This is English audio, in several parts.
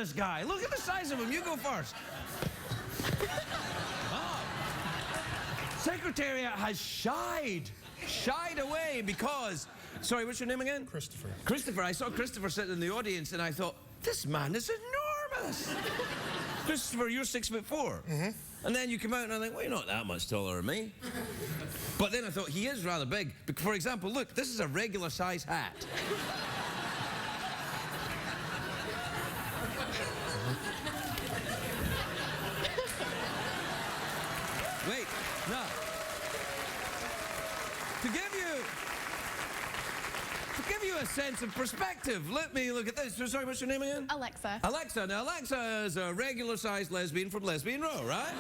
this guy. Look at the size of him. You go first. Oh. Secretariat has shied away because... Sorry, what's your name again? Christopher. Christopher. I saw Christopher sitting in the audience and I thought, this man is enormous. Christopher, you're 6'4". Mm-hmm. And then you come out and I think, well, you're not that much taller than me. But then I thought, he is rather big. For example, look, this is a regular size hat. Wait, no. To give you a sense of perspective, let me look at this. So, sorry, what's your name again? Alexa. Alexa. Now, Alexa is a regular-sized lesbian from Lesbian Row, right?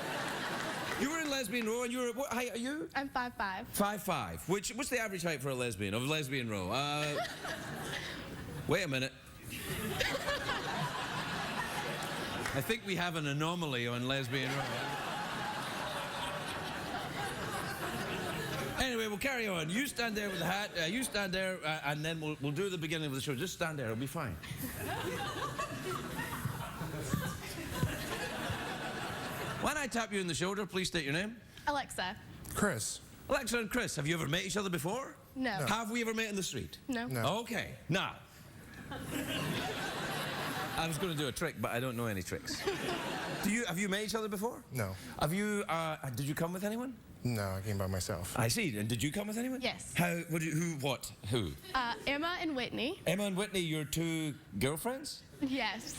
You were in Lesbian Row, and you were... What height are you? I'm 5'5". 5'5". What's the average height for a lesbian of Lesbian Row? Wait a minute. I think we have an anomaly on Lesbian Row. Anyway, we'll carry on. You stand there with the hat. You stand there, and then we'll do the beginning of the show. Just stand there. It'll be fine. When I tap you in the shoulder, please state your name. Alexa. Chris. Alexa and Chris, have you ever met each other before? No. Have we ever met in the street? No. No. Okay. Now, I was going to do a trick, but I don't know any tricks. Have you met each other before? No. Have you, did you come with anyone? No, I came by myself. I see. And did you come with anyone? Yes. Who? Emma and Whitney. Emma and Whitney, your two girlfriends? Yes.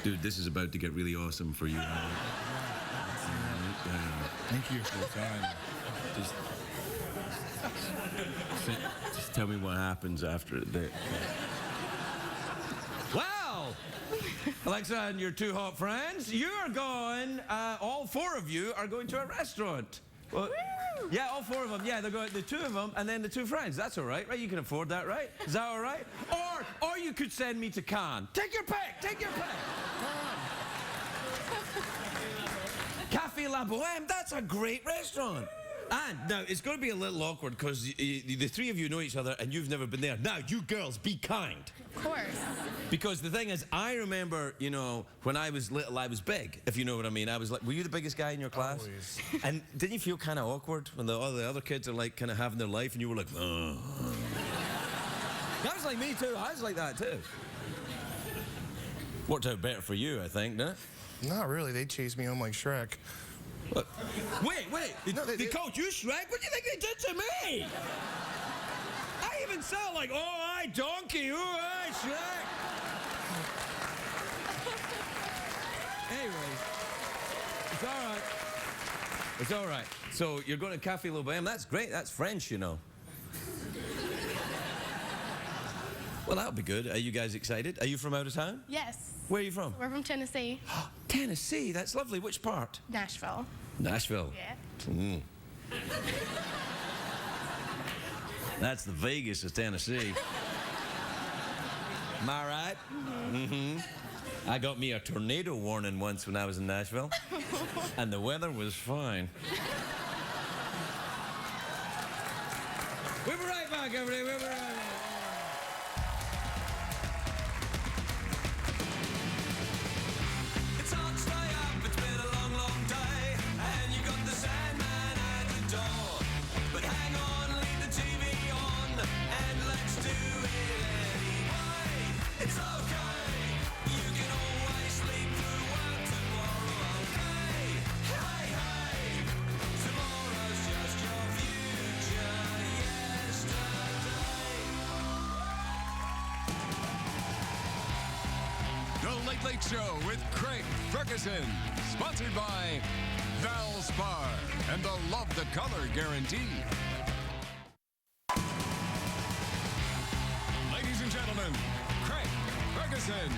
Dude, this is about to get really awesome for you. Thank you for your time. Just tell me what happens after the... Well, Alexa and your two hot friends, you are going, all four of you are going to a restaurant. Well, yeah, all four of them. Yeah, they're going, the two of them, and then the two friends. That's all right, right? You can afford that, right? Is that all right? Or you could send me to Cannes. Take your pick, take your pick. Café La Bohème, that's a great restaurant. And now, it's going to be a little awkward because the three of you know each other and you've never been there. Now, you girls, be kind. Of course. Because the thing is, I remember, you know, when I was little, I was big, if you know what I mean. I was like, were you the biggest guy in your class? Always. And didn't you feel kind of awkward when all the other kids are like kind of having their life and you were like, oh. That was like me too. I was like that too. Worked out better for you, I think, didn't it? Not really. They chased me home like Shrek. What? Wait. No, they called you Shrek? What do you think they did to me? I even sound like, oh, I donkey, oh, I Shrek. Anyway, it's all right. It's all right. So you're going to Café La Bohème. That's great. That's French, you know. Well, that'll be good. Are you guys excited? Are you from out of town? Yes. Where are you from? We're from Tennessee. Tennessee. That's lovely. Which part? Nashville. Nashville. Yeah. Mm. That's the Vegas of Tennessee. Am I right? Mm-hmm. I got me a tornado warning once when I was in Nashville, and the weather was fine. We'll be right back, everybody. We'll be right back. The Late Late Show with Craig Ferguson, sponsored by Valspar and the Love the Color Guarantee. Ladies and gentlemen, Craig Ferguson.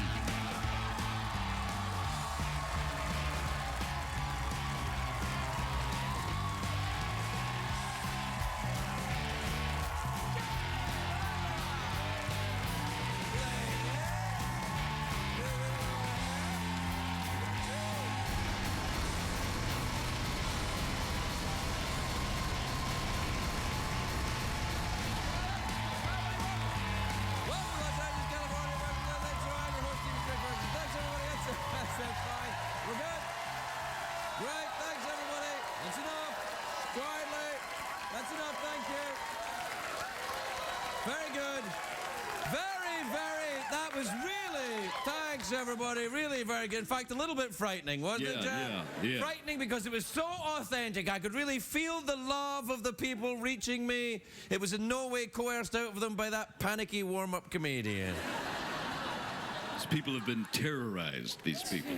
That's enough, thank you. Very good. That was really, thanks everybody, really very good. In fact, a little bit frightening, wasn't it, Jan? Yeah. Frightening because it was so authentic. I could really feel the love of the people reaching me. It was in no way coerced out of them by that panicky warm-up comedian. These people have been terrorized, these people.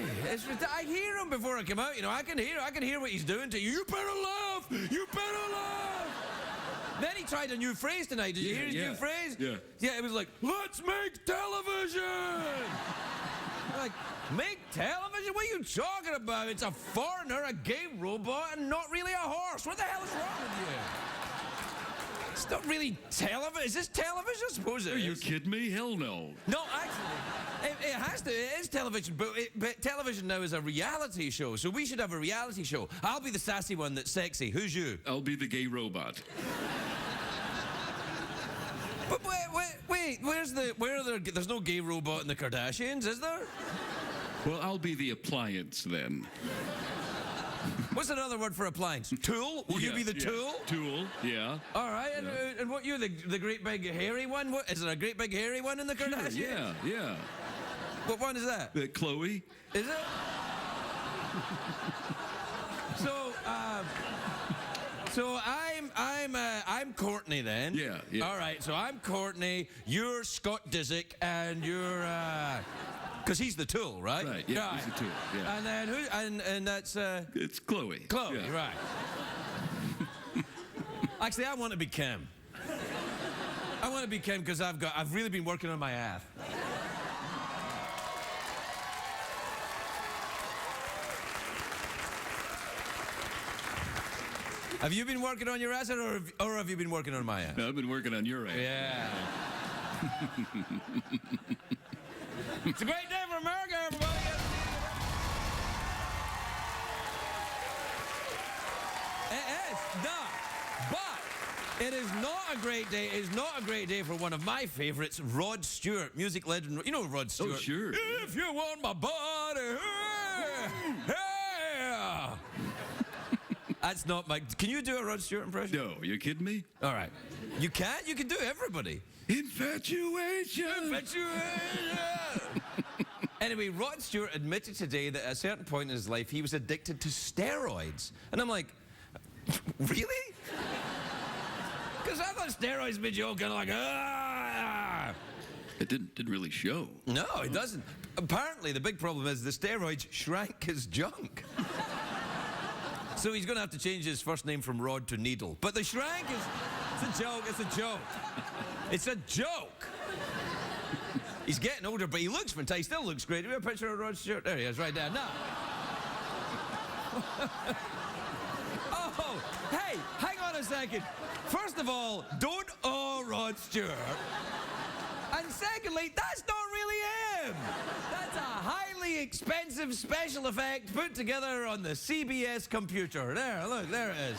I hear him before I come out, you know. I can hear what he's doing to you. You better laugh! You better laugh! Then he tried a new phrase tonight. Did you hear his new phrase? Yeah. Yeah, it was like, let's make television! Like, make television? What are you talking about? It's a foreigner, a gay robot, and not really a horse. What the hell is wrong with you? It's not really television. Is this television? I suppose it is. Are you kidding me? Hell no. No, actually, it has to. It is television, but television now is a reality show, so we should have a reality show. I'll be the sassy one that's sexy. Who's you? I'll be the gay robot. But wait, there's no gay robot in the Kardashians, is there? Well, I'll be the appliance then. What's another word for appliance? Tool? Will you be the tool? Tool, yeah. All right, and what, you the great big hairy one? What, is there a great big hairy one in the Kardashians? Sure, yeah. What one is that? Chloe. Is it? So I'm Courtney then. Yeah. All right, so I'm Courtney, you're Scott Disick, and you're because he's the tool, right? Right, yeah, he's the tool, yeah. And then who? And that's It's Chloe. Chloe, yeah. right? Actually, I want to be Kim. I want to be Kim because I've really been working on my ass. Have you been working on your ass, or have you been working on my ass? No, I've been working on your ass. Yeah. It's a great day for America, everybody. It is not, but it is not a great day. It is not a great day for one of my favorites, Rod Stewart, music legend. You know Rod Stewart. Oh, sure. If you want my body, yeah. That's not my... Can you do a Rod Stewart impression? No, you kidding me? All right. You can't? You can do everybody. Infatuation! Infatuation! Anyway, Rod Stewart admitted today that at a certain point in his life, he was addicted to steroids. And I'm like, really? Because I thought steroids made you all kind of like, ah! It didn't really show. No, it doesn't. Apparently, the big problem is the steroids shrank his junk. So he's going to have to change his first name from Rod to Needle. But the shrank is... It's a joke. It's a joke. It's a joke. He's getting older, but he looks fantastic. He still looks great. Do we have a picture of Rod Stewart? There he is, right there. Now. Oh, hey, hang on a second. First of all, don't owe Rod Stewart. And secondly, that's not really him. That's a highly expensive special effect put together on the CBS computer. There, look, there it is.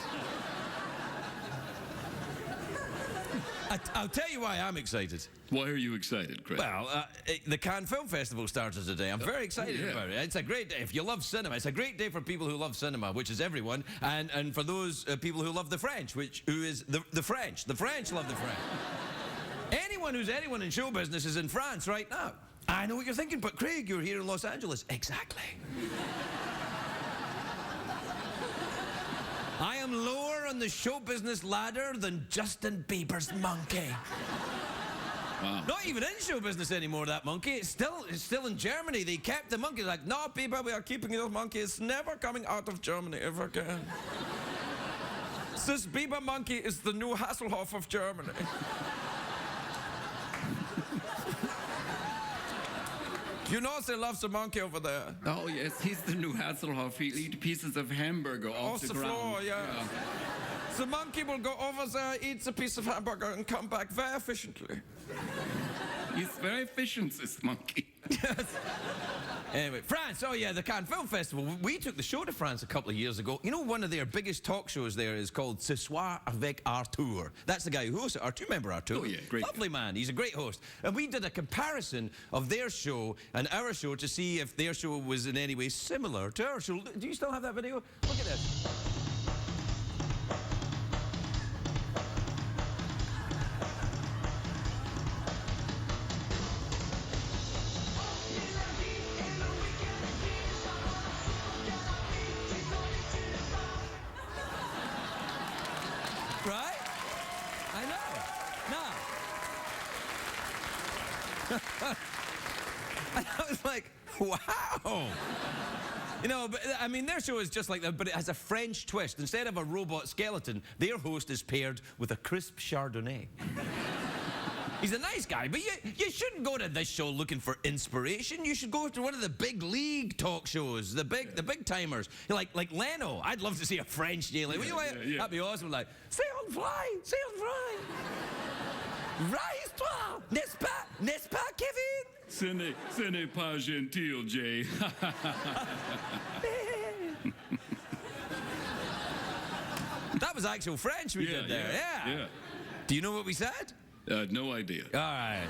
I'll tell you why I'm excited. Why are you excited, Craig? Well, the Cannes Film Festival starts today. I'm very excited about it. It's a great day. If you love cinema, it's a great day for people who love cinema, which is everyone, and for those people who love the French, who is the French. The French love the French. Anyone who's anyone in show business is in France right now. I know what you're thinking, but Craig, you're here in Los Angeles. Exactly. I am lower on the show business ladder than Justin Bieber's monkey. Wow. Not even in show business anymore, that monkey. It's still in Germany. They kept the monkey. Like, no, Bieber, we are keeping this monkey. It's never coming out of Germany ever again. This Bieber monkey is the new Hasselhoff of Germany. You know they love the monkey over there. Oh, yes, he's the new Hasselhoff. He'll eat pieces of hamburger off the ground. Floor, yeah. The monkey will go over there, eat a piece of hamburger, and come back very efficiently. He's very efficient, this monkey. Yes. Anyway, France, oh yeah, the Cannes Film Festival. We took the show to France a couple of years ago. You know, one of their biggest talk shows there is called Ce Soir avec Arthur. That's the guy who hosts it. Arthur, remember Arthur? Oh yeah, great. Lovely man, he's a great host. And we did a comparison of their show and our show to see if their show was in any way similar to our show. Do you still have that video? Look at this. Wow. You know, but I mean, their show is just like that, but it has a French twist. Instead of a robot skeleton, their host is paired with a crisp Chardonnay. He's a nice guy, but you shouldn't go to this show looking for inspiration. You should go to one of the big league talk shows, the big timers. Like Leno. I'd love to see a French Jay. Like, that'd be awesome. Like, c'est on fly, rise-toi, n'est-ce pas, Kevin? Ce n'est pas gentil, Jay. That was actual French we did there. Yeah. Do you know what we said? No idea. All right.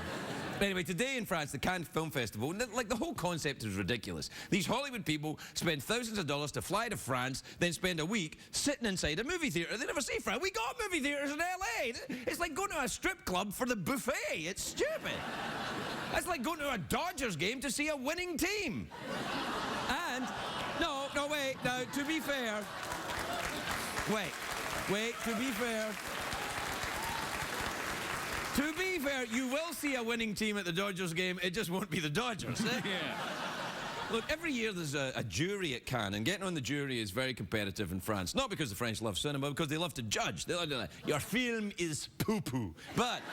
Anyway, today in France, the Cannes Film Festival, like the whole concept is ridiculous. These Hollywood people spend thousands of dollars to fly to France, then spend a week sitting inside a movie theater. They never see France. We got movie theaters in LA. It's like going to a strip club for the buffet. It's stupid. That's like going to a Dodgers game to see a winning team. And, no, wait, now, to be fair, to be fair, you will see a winning team at the Dodgers game. It just won't be the Dodgers. Yeah. Look, every year there's a jury at Cannes, and getting on the jury is very competitive in France. Not because the French love cinema, because they love to judge. They love to, your film is poo-poo. But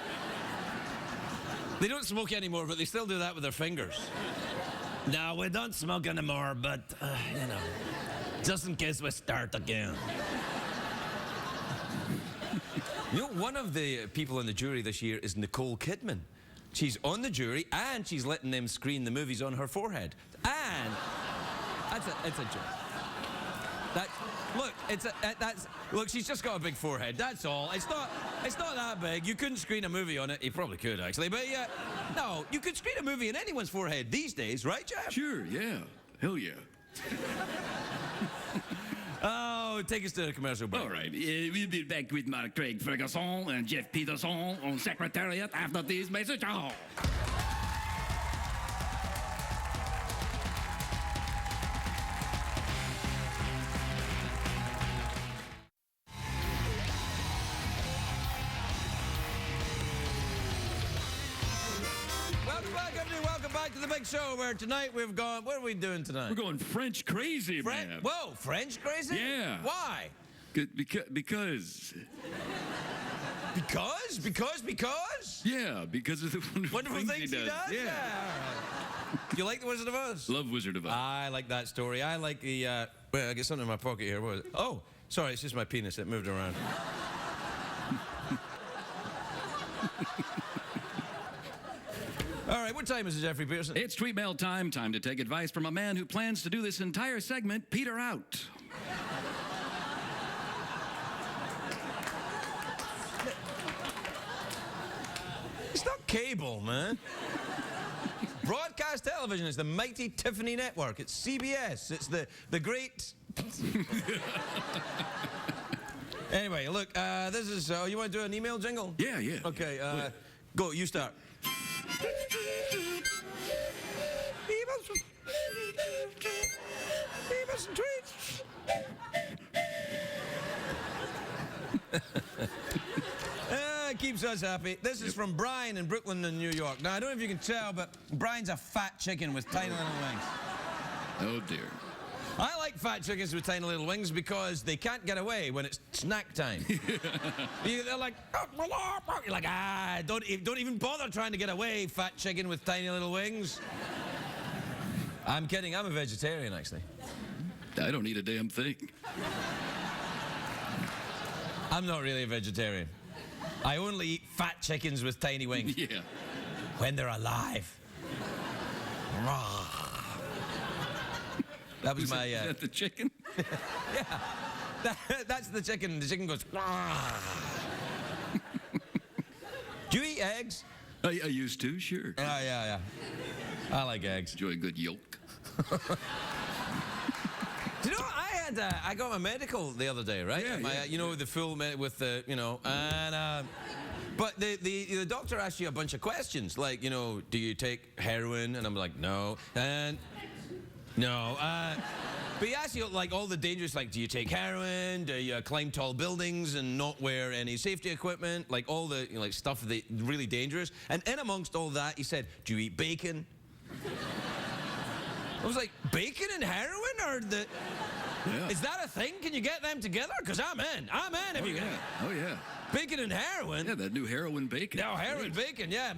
they don't smoke anymore, but they still do that with their fingers. No, we don't smoke anymore, but, you know, just in case we start again. You know, one of the people in the jury this year is Nicole Kidman. She's on the jury, and she's letting them screen the movies on her forehead. And it's a joke. Look, she's just got a big forehead. That's all. It's not that big. You couldn't screen a movie on it. You probably could, actually, but yeah, no, you could screen a movie in anyone's forehead these days, right, Jeff? Sure, yeah. Hell yeah. Oh, take us to the commercial break. All right, we'll be back with Mark Craig Ferguson and Jeff Peterson on Secretariat after this message. Oh. Welcome back to the big show where tonight we've gone. What are we doing tonight? We're going French crazy, man. Whoa, French crazy? Yeah. Why? Because. Because? Yeah, because of the wonderful things he does? Yeah. You like The Wizard of Oz? Love Wizard of Oz. I like that story. I like the, wait, I get something in my pocket here. What was it? Oh, sorry, it's just my penis. It moved around. All right, what time is it, Jeffrey Pearson? It's tweet mail time. Time to take advice from a man who plans to do this entire segment, Peter out. It's not cable, man. Broadcast television is the mighty Tiffany network. It's CBS. It's the great... Anyway, look, this is... you want to do an email jingle? Yeah. Okay, go, you start. Emails and tweets. Keeps us happy. This is from Brian in Brooklyn, in New York. Now, I don't know if you can tell, but Brian's a fat chicken with tiny little wings. Oh, dear. I like fat chickens with tiny little wings because they can't get away when it's snack time. They're like, you're like, don't even bother trying to get away, fat chicken with tiny little wings. I'm kidding. I'm a vegetarian, actually. I don't eat a damn thing. I'm not really a vegetarian. I only eat fat chickens with tiny wings. Yeah. When they're alive. That was my... Is that the chicken? Yeah. That's the chicken. The chicken goes... Do you eat eggs? I used to, sure. Yeah. I like eggs. Enjoy a good yolk. Do you know, I got my medical the other day, right? Yeah. You know, the full with the, you know, and... But the doctor asks you a bunch of questions, like, you know, do you take heroin? And I'm like, no. And... No, but he asks you, like, all the dangerous, like, do you take heroin? Do you climb tall buildings and not wear any safety equipment? Like, all the, you know, like, stuff that really dangerous. And in amongst all that, he said, do you eat bacon? I was like, bacon and heroin, or the... Yeah. Is that a thing? Can you get them together? Because I'm in. I'm in if Oh, you can. yeah. Oh, yeah. Bacon and heroin? Yeah, that new heroin bacon. No, heroin bacon, yeah.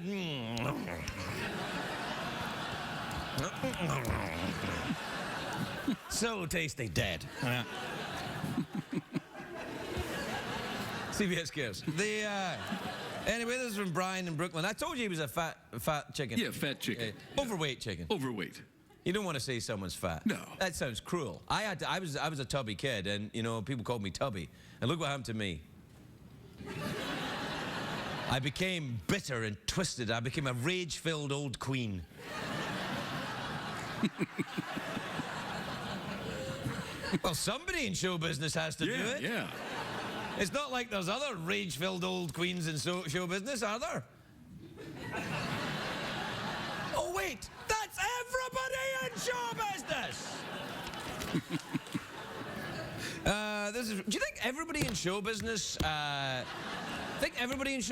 So tasty. Dead. CBS Cares. Anyway, this is from Brian in Brooklyn. I told you he was a fat chicken. Yeah, fat chicken. Overweight chicken. Overweight. You don't want to say someone's fat. No. That sounds cruel. I was a tubby kid, and you know people called me Tubby. And look what happened to me. I became bitter and twisted. I became a rage-filled old queen. Well, somebody in show business has to do it. Yeah. It's not like there's other rage-filled old queens in show business, are there? Oh, wait! That's everybody in show business! Do you think everybody in show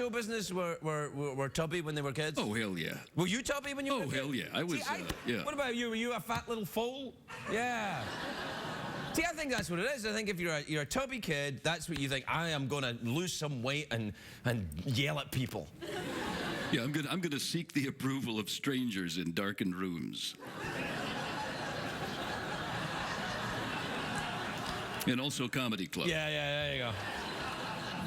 business, were tubby when they were kids? Oh, hell yeah. Were you tubby when you were a kid? Hell yeah. I was, yeah. What about you? Were you a fat little foal? Yeah. See, I think that's what it is. I think if you're a tubby kid, that's what you think. I am going to lose some weight and yell at people. Yeah, I'm gonna seek the approval of strangers in darkened rooms. And also comedy club. Yeah, there you go.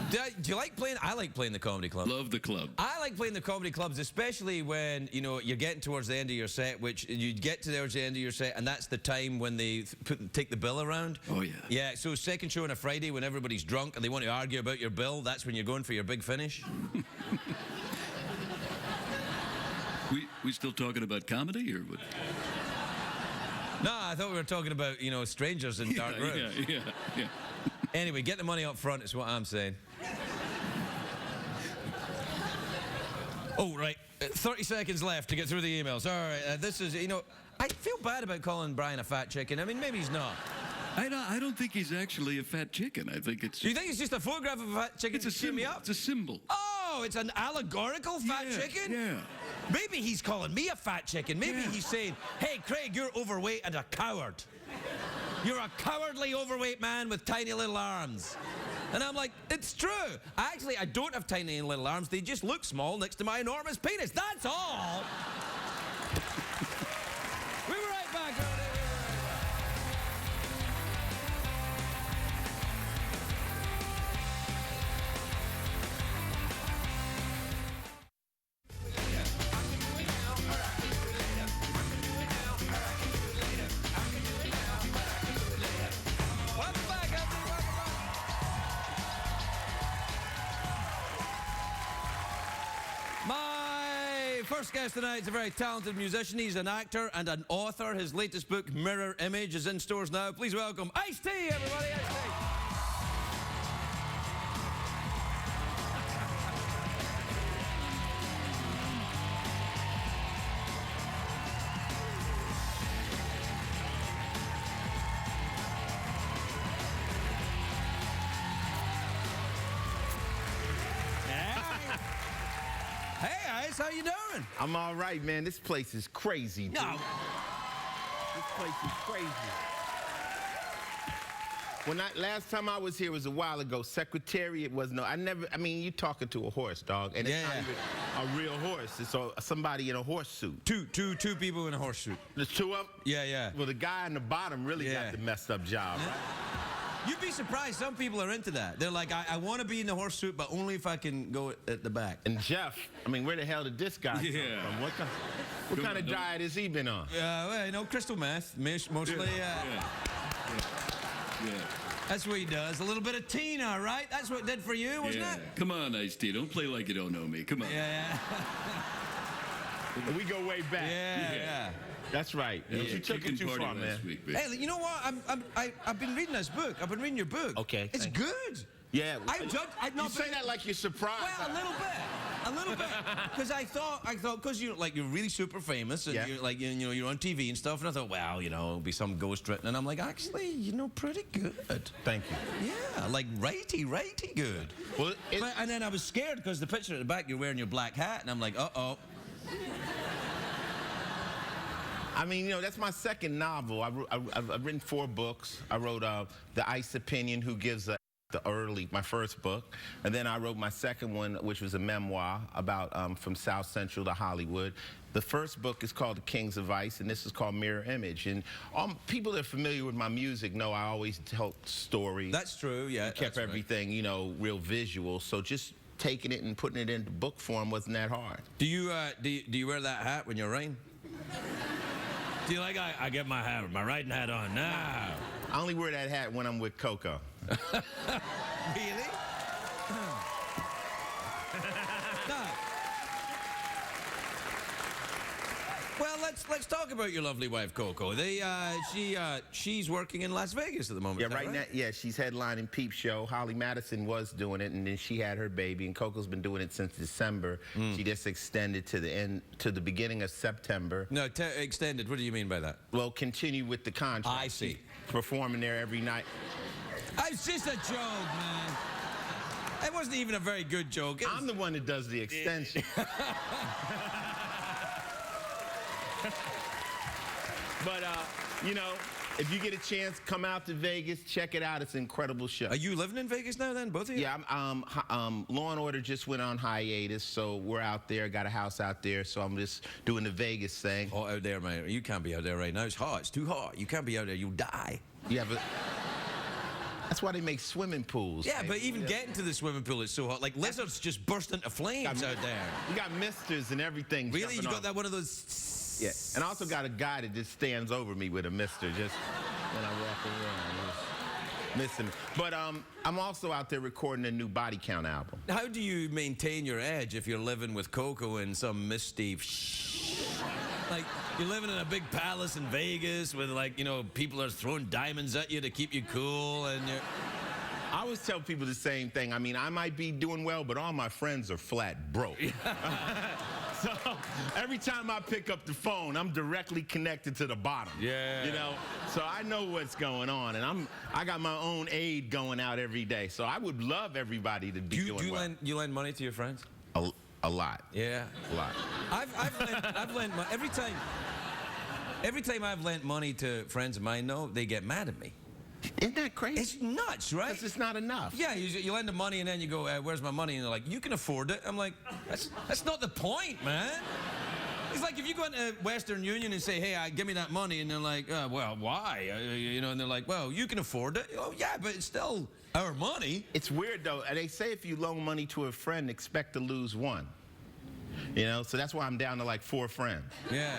Do you like playing? I like playing the comedy club. Love the club. I like playing the comedy clubs, especially when, you know, you're getting towards the end of your set, which you get towards the end of your set, and that's the time when they take the bill around. Oh, yeah. Yeah, so second show on a Friday when everybody's drunk and they want to argue about your bill, that's when you're going for your big finish. We still talking about comedy, or what? No, I thought we were talking about, you know, strangers in dark rooms. Yeah. Anyway, get the money up front is what I'm saying. Oh, right. 30 seconds left to get through the emails. All right, this is, you know, I feel bad about calling Brian a fat chicken. I mean, maybe he's not. I don't think he's actually a fat chicken. I think it's... Do you think it's just a photograph of a fat chicken It's a to cheer me symbol. up? It's a symbol. Oh, it's an allegorical fat chicken? Yeah. Maybe he's calling me a fat chicken. Maybe he's saying, hey, Craig, you're overweight and a coward. You're a cowardly overweight man with tiny little arms. And I'm like, it's true. Actually, I don't have tiny little arms. They just look small next to my enormous penis. That's all. We'll be right back. First guest tonight is a very talented musician. He's an actor and an author. His latest book, Mirror Image, is in stores now. Please welcome Ice-T, everybody. Ice-T. Hey, Ice, how you doing? I'm all right, man. This place is crazy, dude. No. This place is crazy. Last time I was here was a while ago. Secretariat was I mean, you talking to a horse, dog. And it's not even a real horse. It's somebody in a horse suit. Two people in a horse suit. There's two of them? Yeah. Well, the guy on the bottom really got the messed up job, right? You'd be surprised. Some people are into that. They're like, I want to be in the horse suit, but only if I can go at the back. And Jeff, I mean, where the hell did this guy come from? What kind of diet has he been on? Well, you know, crystal meth, mostly. Yeah. That's what he does. A little bit of Tina, right? That's what it did for you, wasn't it? Come on, Ice-T. Don't play like you don't know me. Come on. Yeah. We go way back. Yeah. That's right. You took it too far, man. Week, hey, you know what? I've been reading this book. I've been reading your book. Okay. It's good. Yeah. You say that like you're surprised. Well, a little bit. Because I thought, because you're really super famous, and you're like, you know, you're on TV and stuff, and I thought, well, you know, it'll be some ghost written, and I'm like, actually, you know, pretty good. Thank you. Yeah, like righty good. Well, and then I was scared because the picture at the back, you're wearing your black hat, and I'm like, uh-oh. I mean, you know, that's my second novel. I've written 4 books. I wrote The Ice Opinion, Who Gives a my first book, and then I wrote my second one, which was a memoir about from South Central to Hollywood. The first book is called The Kings of Ice, and this is called Mirror Image. And people that are familiar with my music know I always tell stories. That's true, yeah. Kept everything, you know, real visual. So just taking it and putting it into book form wasn't that hard. Do you wear that hat when you're writing? Do you like, I get my riding hat on now? I only wear that hat when I'm with Coco. Really? No. Well, let's talk about your lovely wife, Coco. She's working in Las Vegas at the moment. Yeah, right now. Yeah, she's headlining Peep Show. Holly Madison was doing it, and then she had her baby, and Coco's been doing it since December. She just extended to the beginning of September. No, extended. What do you mean by that? Well, continue with the contract. I see. She's performing there every night. It's just a joke, man. It wasn't even a very good joke. I'm the one that does the extension. But, you know, if you get a chance, come out to Vegas, check it out. It's an incredible show. Are you living in Vegas now then, both of you? Yeah, Law and Order just went on hiatus, so we're out there, got a house out there, so I'm just doing the Vegas thing. Oh, out there, man. You can't be out there right now. It's hot. It's too hot. You can't be out there. You'll die. Yeah, but that's why they make swimming pools. Yeah, but even getting to the swimming pool is so hot. Like lizards just burst into flames out there. You got misters and everything. Really? You got off. that one of those... Yeah, and I also got a guy that just stands over me with a mister just when I walk around. Missing. But I'm also out there recording a new Body Count album. How do you maintain your edge if you're living with Coco in some misty... Like, you're living in a big palace in Vegas with, like, you know, people are throwing diamonds at you to keep you cool, and you're... I always tell people the same thing. I mean, I might be doing well, but all my friends are flat broke. So every time I pick up the phone, I'm directly connected to the bottom. Yeah. You know, so I know what's going on, and I got my own aid going out every day. So I would love everybody to be doing well. You lend money to your friends? A lot. Yeah. A lot. I've lent money every time I've lent money to friends of mine. No, they get mad at me. Isn't that crazy? It's nuts, right? Because it's not enough. Yeah, you lend them money and then you go, where's my money? And they're like, you can afford it. I'm like, that's not the point, man. It's like if you go into Western Union and say, hey, give me that money, and they're like, well, why? You know, and they're like, well, you can afford it. Oh, yeah, but it's still our money. It's weird, though. They say if you loan money to a friend, expect to lose one. You know, so that's why I'm down to like 4 friends. Yeah.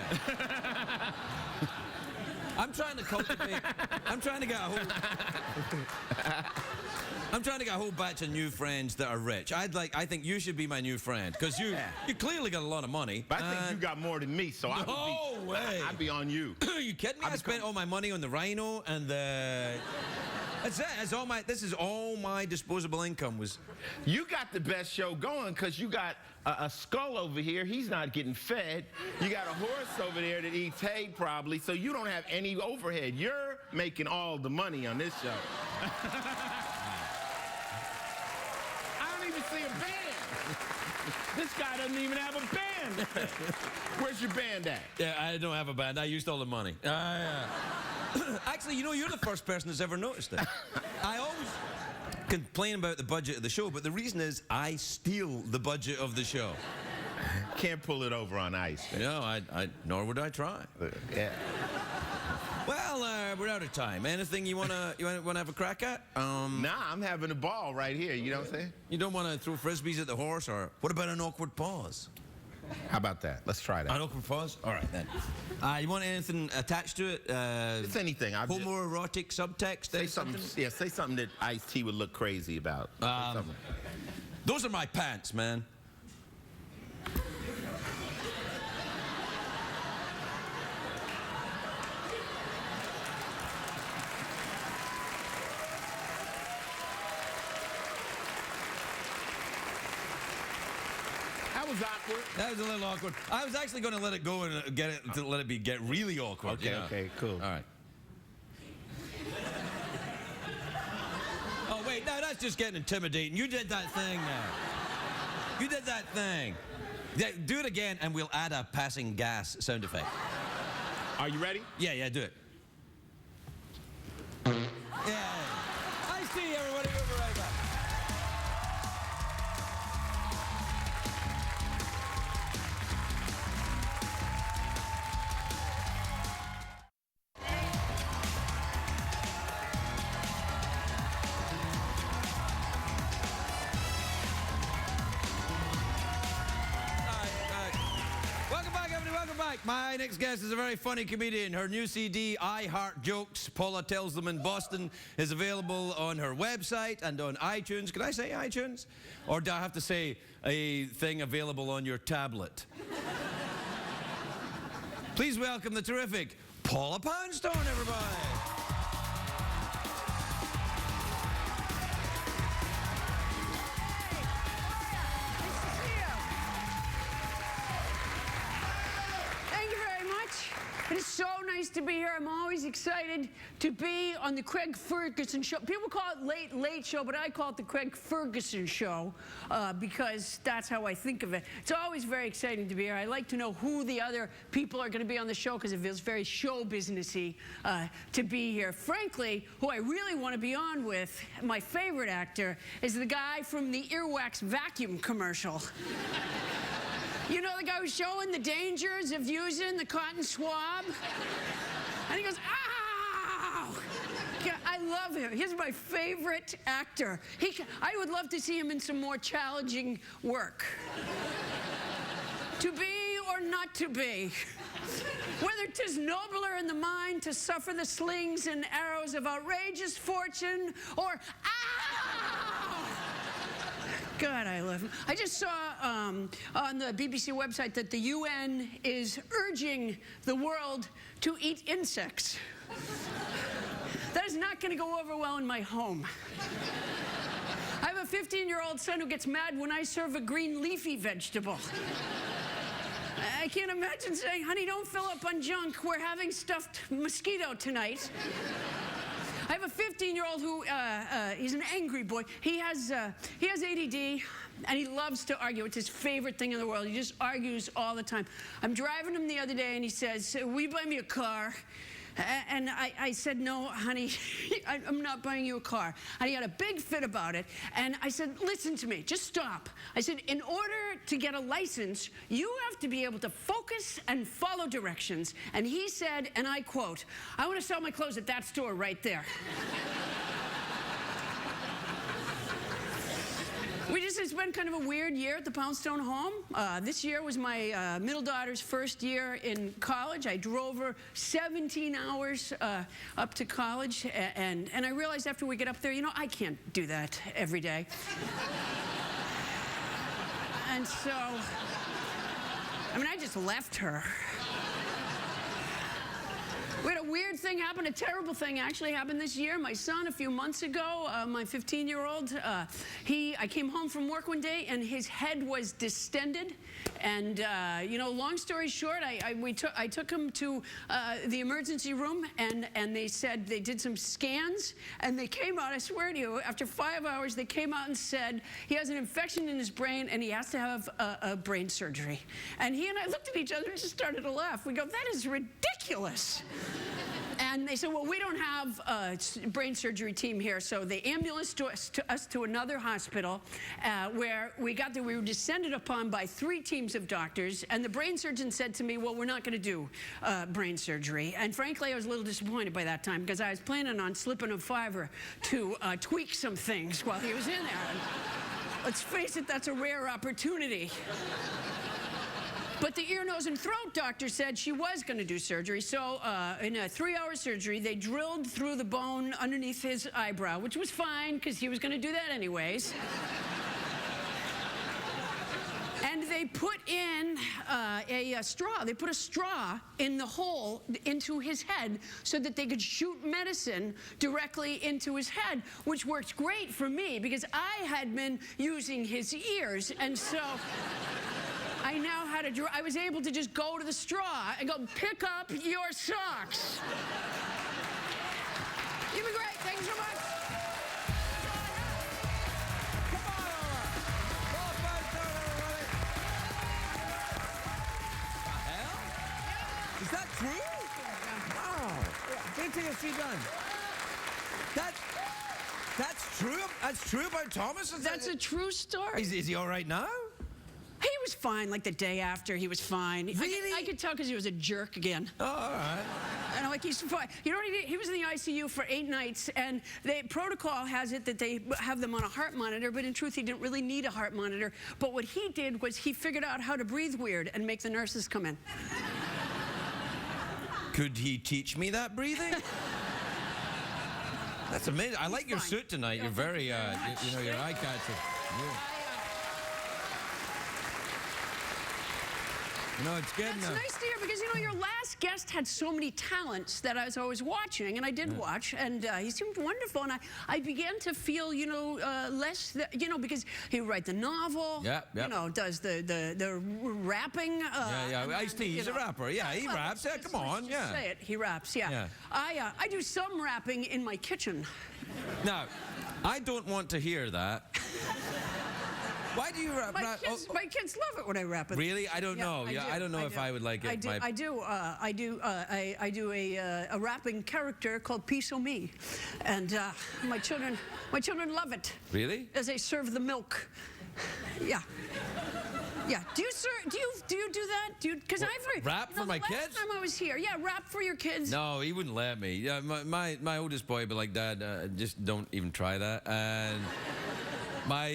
I'm trying to cultivate. I'm trying to get a whole batch of new friends that are rich. I think you should be my new friend because you clearly got a lot of money. But I think you got more than me, so I'd be on you. Are you kidding me? I spent all my money on the Rhino and the. That's it. This is all my disposable income was. You got the best show going because you got a skull over here. He's not getting fed. You got a horse over there that eats hay probably, so you don't have any overhead. You're making all the money on this show. I don't even see a band. This guy doesn't even have a band. Where's your band at? Yeah, I don't have a band. I used all the money. Actually, you know, you're the first person that's ever noticed it. I always complain about the budget of the show, but the reason is I steal the budget of the show. Can't pull it over on ice. No, nor would I try. Yeah. Well, we're out of time. Anything you wanna have a crack at? Nah, I'm having a ball right here. You know what I'm saying? You don't want to throw frisbees at the horse, or what about an awkward pause? How about that? Let's try that. An awkward pause? All right then. You want anything attached to it? It's anything. Homoerotic subtext? Say something. Yeah, say something that Ice-T would look crazy about. Those are my pants, man. That was awkward. That was a little awkward. I was actually going to let it go and let it get really awkward. Okay, you know? okay, cool. All right. Oh, wait, no, that's just getting intimidating. You did that thing now. You did that thing. Yeah, do it again, and we'll add a passing gas sound effect. Are you ready? Yeah, do it. Yeah. Nice to see you, everybody. We'll be right back. Welcome back. My next guest is a very funny comedian. Her new CD, I Heart Jokes, Paula Tells Them in Boston, is available on her website and on iTunes. Can I say iTunes? Or do I have to say a thing available on your tablet? Please welcome the terrific Paula Poundstone, everybody. It is so nice to be here. I'm always excited to be on the Craig Ferguson show. People call it late show, but I call it the Craig Ferguson show because that's how I think of it. It's always very exciting to be here. I like to know who the other people are going to be on the show because it feels very show businessy to be here. Frankly, who I really want to be on with, my favorite actor, is the guy from the Earwax vacuum commercial. You know the guy who's showing the dangers of using the cotton swab? And he goes, ow! I love him. He's my favorite actor. I would love to see him in some more challenging work. To be or not to be. Whether 'tis nobler in the mind to suffer the slings and arrows of outrageous fortune or, ow! God, I love him. I just saw on the BBC website that the UN is urging the world to eat insects. That is not going to go over well in my home. I have a 15-year-old son who gets mad when I serve a green leafy vegetable. I can't imagine saying, honey, don't fill up on junk. We're having stuffed mosquito tonight. I have a 15-year-old who, he's an angry boy. He has ADD, and he loves to argue. It's his favorite thing in the world. He just argues all the time. I'm driving him the other day, and he says, will you buy me a car? And I said, no, honey, I'm not buying you a car. And he had a big fit about it. And I said, listen to me, just stop. I said, in order to get a license, you have to be able to focus and follow directions. And he said, and I quote, I want to sell my clothes at that store right there. It's been kind of a weird year at the Poundstone home. This year was my middle daughter's first year in college. I drove her 17 hours up to college, and I realized after we get up there, you know, I can't do that every day. And so, I mean, I just left her. We had a weird thing happen, a terrible thing actually happened this year. My son, a few months ago, my 15-year-old, I came home from work one day and his head was distended. And, you know, long story short, I took him to the emergency room and they said, they did some scans and they came out, I swear to you, after 5 hours, they came out and said, he has an infection in his brain and he has to have a brain surgery. And he and I looked at each other and just started to laugh. We go, that is ridiculous. And they said, well, we don't have a brain surgery team here, so they ambulanced us to another hospital where we were descended upon by 3 teams of doctors, and the brain surgeon said to me, well, we're not going to do brain surgery. And frankly, I was a little disappointed by that time because I was planning on slipping a $5 to tweak some things while he was in there. And let's face it, that's a rare opportunity. But the ear, nose, and throat doctor said she was going to do surgery. So in a 3-hour surgery, they drilled through the bone underneath his eyebrow, which was fine because he was going to do that anyways. And they put in a straw. They put a straw in the hole into his head so that they could shoot medicine directly into his head, which worked great for me because I had been using his ears. And so I now had I was able to just go to the straw and go, pick up your socks. You've been great. Thank you so much. Come on over. Paula Poundstone, everybody. What the hell? Is that true? has she done? That's true. That's true about Thomas. That's a true story. Is he all right now? He was fine. Like the day after, he was fine. Really? I could tell because he was a jerk again. Oh, all right. And I'm like, he's fine. You know what he did? He was in the ICU for 8 nights, and the protocol has it that they have them on a heart monitor, but in truth, he didn't really need a heart monitor. But what he did was he figured out how to breathe weird and make the nurses come in. Could he teach me that breathing? That's amazing. I like your fine. suit tonight. You're very, you know, your eye catcher. Yeah. No, it's good. That's nice to hear because, you know, your last guest had so many talents that I was always watching, and I did watch, and he seemed wonderful, and I began to feel, you know, less, you know, because he would write the novel, you know, does the rapping. Yeah. Ice-T, he's a rapper. Yeah, he raps. Yeah, come on. Yeah. Say it. He raps. Yeah. I do some rapping in my kitchen. Now, I don't want to hear that. Why do you rap? My kids love it when I rap it. Really? I don't know. I don't know if I would like it. I do a rapping character called Piece O' Me, and my children love it. Really? As they serve the milk. Yeah. Yeah. Do you do that? Because I've heard rap for my kids. Last time I was here, rap for your kids. No, he wouldn't let me. Yeah, my oldest boy would be like, Dad, just don't even try that. And my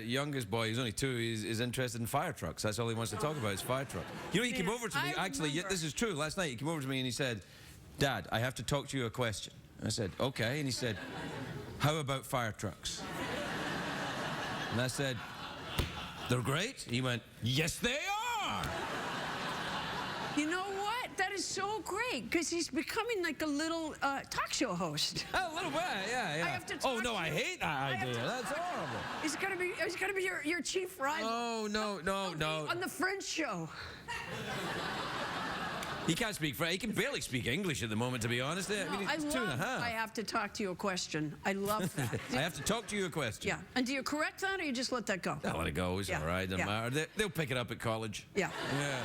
youngest boy, who's only 2, is interested in fire trucks. That's all he wants to talk about is fire trucks. You know, he came over to me, actually, this is true, last night he came over to me and he said, Dad, I have to talk to you a question. I said, okay. And he said, how about fire trucks? And I said, they're great. He went, yes, they are. You know what? That is so great because he's becoming like a little talk show host. A little bit, yeah. I have to talk I hate that idea. That's horrible. He's gonna be your chief rival. Oh no. On the French show. He can't speak French. He can barely speak English at the moment, to be honest. I mean, it's 2 and a half. I have to talk to you a question. I love that. I have to talk to you a question. Yeah. And do you correct that or you just let that go? I'll let it go. It's all right. Doesn't matter. They'll pick it up at college. Yeah. Yeah.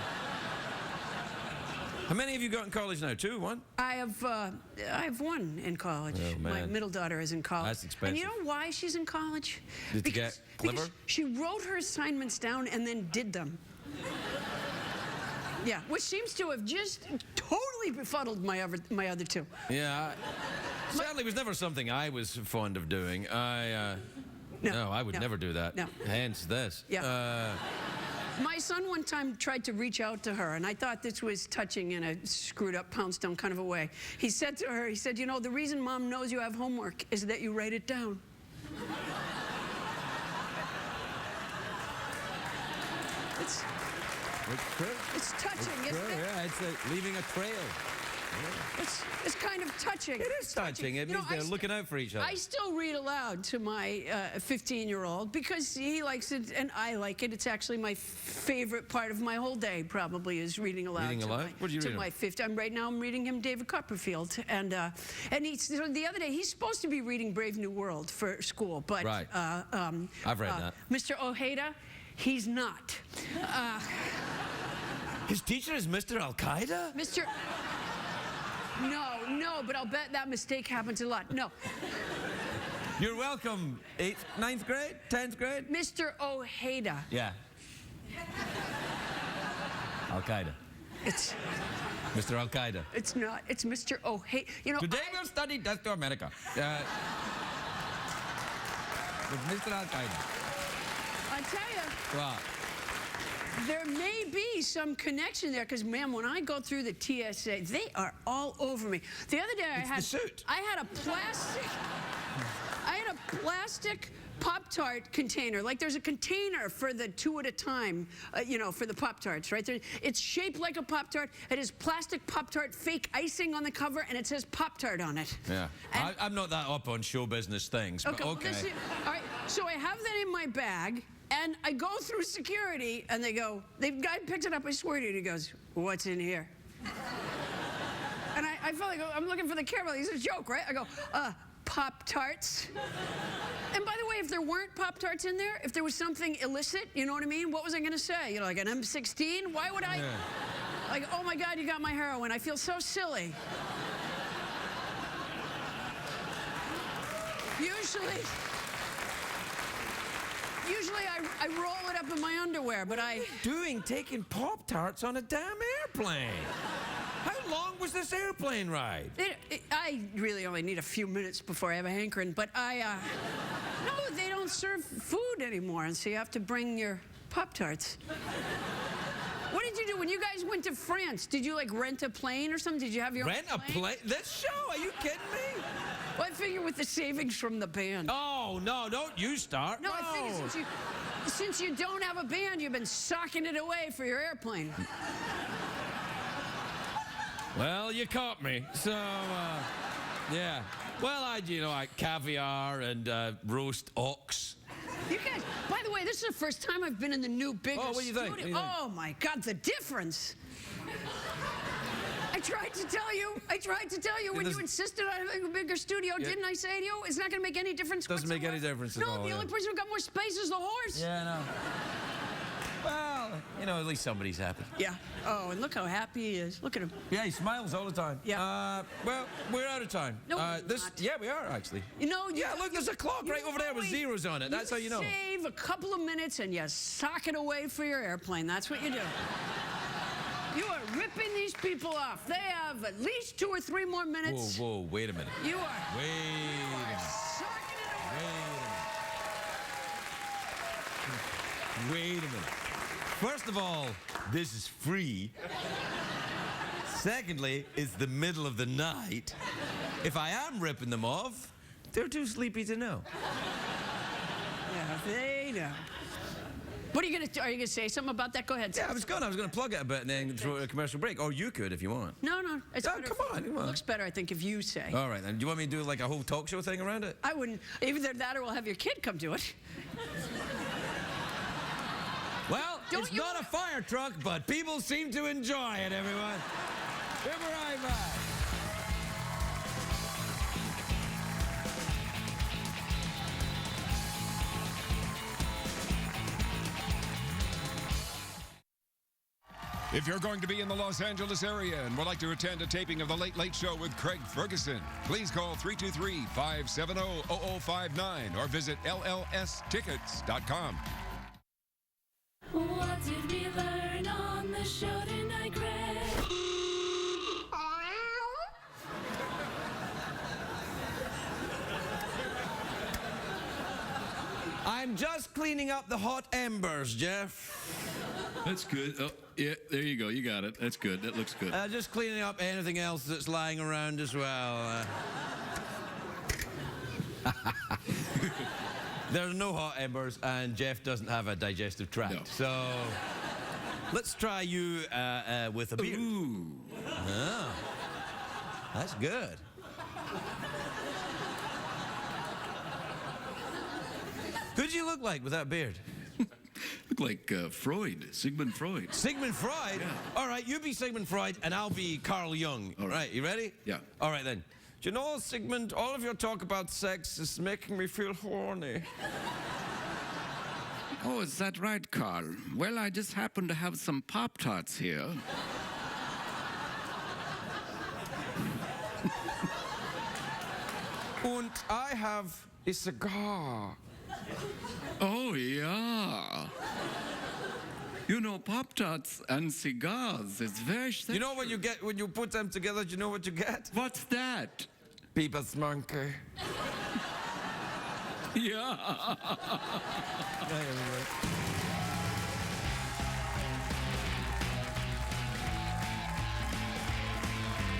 How many have you got in college now? 2, 1? I have 1 in college. Oh, man. My middle daughter is in college. That's expensive. And you know why she's in college? Did you get clever? Because she wrote her assignments down and then did them. Yeah, which seems to have just totally befuddled my other 2. Yeah. Sadly, it was never something I was fond of doing. No, I would never do that. No. Hence this. Yeah. My son one time tried to reach out to her, and I thought this was touching in a screwed-up Poundstone kind of a way. He said to her, you know, the reason Mom knows you have homework is that you write it down. It's touching, isn't it? Yeah, it's leaving a trail. Yeah. It's kind of touching. It is touching. It means they're looking out for each other. I still read aloud to my 15-year-old because he likes it and I like it. It's actually my favorite part of my whole day. Probably is reading aloud. Reading aloud? What do you read? To my 50. Right now I'm reading him David Copperfield, and so the other day he's supposed to be reading Brave New World for school, but right. I've read that. Mr. Ojeda, he's not. His teacher is Mr. Al-Qaeda? No, but I'll bet that mistake happens a lot. No. You're welcome. 8th, 9th grade? 10th grade? Mr. Ojeda. Yeah. Al-Qaeda. It's Mr. Al-Qaeda. It's not. It's Mr. Ojeda. You know, Today we'll study Death to America. With Mr. Al-Qaeda. I tell you. What? There may be some connection there because, ma'am, when I go through the TSA, they are all over me. The other day I had a plastic Pop-Tart container. Like there's a container for the 2 at a time, you know, for the Pop-Tarts, right? It's shaped like a Pop-Tart. It has plastic Pop-Tart fake icing on the cover, and it says Pop-Tart on it. Yeah. I'm not that up on show business things, but okay. Well, all right, so I have that in my bag. And I go through security, and the guy picks it up, I swear to you, and he goes, what's in here? And I felt like I'm looking for the camera. He's a joke, right? I go, Pop-Tarts. And by the way, if there weren't Pop-Tarts in there, if there was something illicit, you know what I mean? What was I gonna say? You know, like an M16? Why would I? Yeah. Like, oh my God, you got my heroin. I feel so silly. Usually I roll it up in my underwear, but Taking Pop-Tarts on a damn airplane. How long was this airplane ride? I really only need a few minutes before I have a hankering, but no, they don't serve food anymore, and so you have to bring your Pop-Tarts. What did you do when you guys went to France? Did you like rent a plane or something? Did you have your Rent own a plane? This show? Are you kidding me? Well, I figure with the savings from the band. Oh, no, don't you start. No, I figure since you don't have a band, you've been socking it away for your airplane. Well, you caught me. So, yeah. Well, I caviar and roast ox. You guys, by the way, this is the first time I've been in the new bigger Oh, what do you think? studio. Oh my God, the difference! I tried to tell you when you insisted on having a bigger studio. Yeah. Didn't I say to you? It's not going to make any difference. Doesn't make any whatsoever. difference at all. No, the yeah. only person who got more space is the horse. Yeah, I know. Well, at least somebody's happy. Yeah. Oh, and look how happy he is. Look at him. Yeah, he smiles all the time. Yeah. Well, we're out of time. No, we're not. Yeah, we are actually. Yeah, look, there's a clock right over there with zeros on it. That's how you know. Save a couple of minutes and you sock it away for your airplane. That's what you do. You are ripping these people off. They have at least 2 or 3 more minutes. Whoa, wait a minute. You are. Wait a minute. Sucking it away. Wait a minute. First of all, this is free. Secondly, it's the middle of the night. If I am ripping them off, they're too sleepy to know. Yeah, they know. What are you gonna say something about that? Go ahead. Yeah, I was gonna plug it a bit and then throw a commercial break. Or you could if you want. No. It's better come on. It looks better, I think, if you say. All right, then. Do you want me to do like a whole talk show thing around it? I wouldn't. Either that or we'll have your kid come do it. Well, it's not a fire truck, but people seem to enjoy it, everyone. We'll be right back. If you're going to be in the Los Angeles area and would like to attend a taping of The Late Late Show with Craig Ferguson, please call 323-570-0059 or visit LLStickets.com. What did we learn on the show tonight, Greg? I'm just cleaning up the hot embers, Jeff. That's good. Oh, yeah, there you go. You got it. That's good. That looks good. Just cleaning up anything else that's lying around as well. There are no hot embers, and Jeff doesn't have a digestive tract. No. So let's try you with a beard. Ooh. Oh, that's good. Who do you look like with that beard? Look like Freud, Sigmund Freud. Sigmund Freud? Yeah. All right, you be Sigmund Freud, and I'll be Carl Jung. All right. You ready? Yeah. All right, then. Do you know, Sigmund, all of your talk about sex is making me feel horny. Oh, is that right, Carl? Well, I just happen to have some Pop-Tarts here. And I have a cigar. Oh, yeah. You know, Pop-Tarts and cigars is very special. You know what you get when you put them together? Do you know what you get? What's that? People's monkey. Yeah. Bye, everyone.